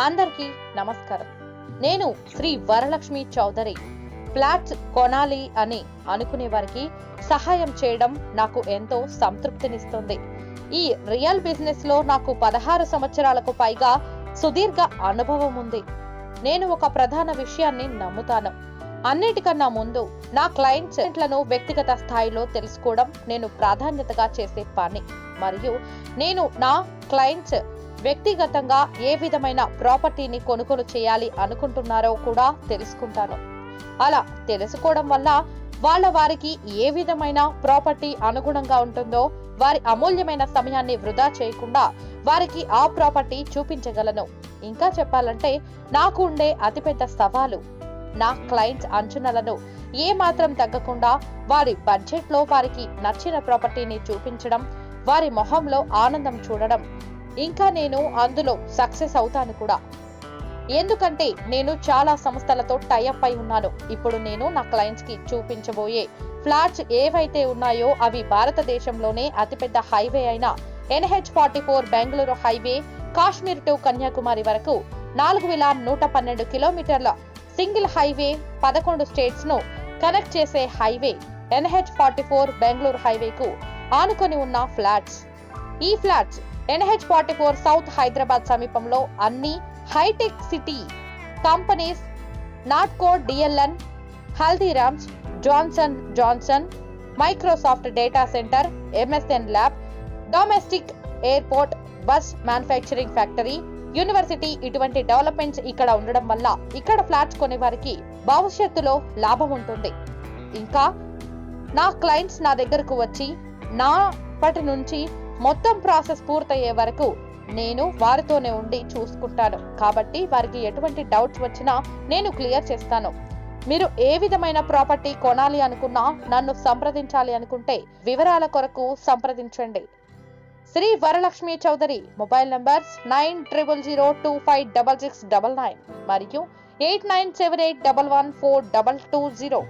అందరికీ నమస్కారం. నేను శ్రీ వరలక్ష్మి చౌదరి. ఫ్లాట్స్ కొనాలి అని అనుకునే వారికి సహాయం చేయడం నాకు ఎంతో సంతృప్తినిస్తుంది. ఈ రియల్ బిజినెస్ లో నాకు 16 సంవత్సరాలకు పైగా సుదీర్ఘ అనుభవం ఉంది. నేను ఒక ప్రధాన విషయాన్ని నమ్ముతాను. అన్నిటికన్నా ముందు నా క్లయింట్లను వ్యక్తిగత స్థాయిలో తెలుసుకోవడం నేను ప్రాధాన్యతగా చేసే పని. మరియు నేను నా క్లయింట్స్ వ్యక్తిగతంగా ఏ విధమైన ప్రాపర్టీని కొనుగోలు చేయాలి అనుకుంటున్నారో కూడా తెలుసుకుంటాను. అలా తెలుసుకోవడం వల్ల వారికి ఏ విధమైన ప్రాపర్టీ అనుగుణంగా ఉంటుందో వారి అమూల్యమైన సమయాన్ని వృధా చేయకుండా వారికి ఆ ప్రాపర్టీ చూపించగలను. ఇంకా చెప్పాలంటే నాకు ఉండే అతిపెద్ద సవాలు నా క్లయింట్స్ అంచనాలను ఏ మాత్రం తగ్గకుండా వారి బడ్జెట్ లో వారికి నచ్చిన ప్రాపర్టీని చూపించడం, వారి మొహంలో ఆనందం చూడడం. ఇంకా నేను అందులో సక్సెస్ అవుతాను కూడా. ఎందుకంటే నేను చాలా సంస్థలతో టైఅప్ అయి ఉన్నాను. ఇప్పుడు నేను నా క్లయింట్స్ కి చూపించబోయే ఫ్లాట్స్ ఏవైతే ఉన్నాయో అవి భారతదేశంలోనే అతిపెద్ద హైవే అయిన NH44 Bengaluru highway Kashmir to Kanyakumari వరకు 4112 కిలోమీటర్ల సింగిల్ హైవే, 11 స్టేట్స్ ను కనెక్ట్ చేసే హైవే NH44 బెంగళూరు హైవేకు ఆనుకొని ఉన్న ఫ్లాట్స్. ఈ ఫ్లాట్స్ NH44 సౌత్ హైదరాబాద్ సమీపంలో అన్ని హైటెక్ City companies Natco, DLN, Haldiram's, Johnson Johnson, Microsoft data centre, MSN lab, domestic airport, bus manufacturing factory, university ఇటువంటి డెవలప్మెంట్స్ ఇక్కడ ఉండడం వల్ల ఇక్కడ ఫ్లాట్స్ కొనే వారికి భవిష్యత్తులో లాభం ఉంటుంది. ఇంకా నా క్లయింట్స్ నా దగ్గరకు వచ్చి నాపటి నుంచి మొత్తం ప్రాసెస్ పూర్తయ్యే వరకు నేను వారితోనే ఉండి చూసుకుంటాను. కాబట్టి వారికి ఎటువంటి డౌట్స్ వచ్చినా నేను క్లియర్ చేస్తాను. మీరు ఏ విధమైన ప్రాపర్టీ కొనాలి అనుకున్నా నన్ను సంప్రదించాలి అనుకుంటే వివరాల కొరకు సంప్రదించండి. శ్రీ వరలక్ష్మి చౌదరి. మొబైల్ నంబర్స్ 9000256699 మరియు 8978114220.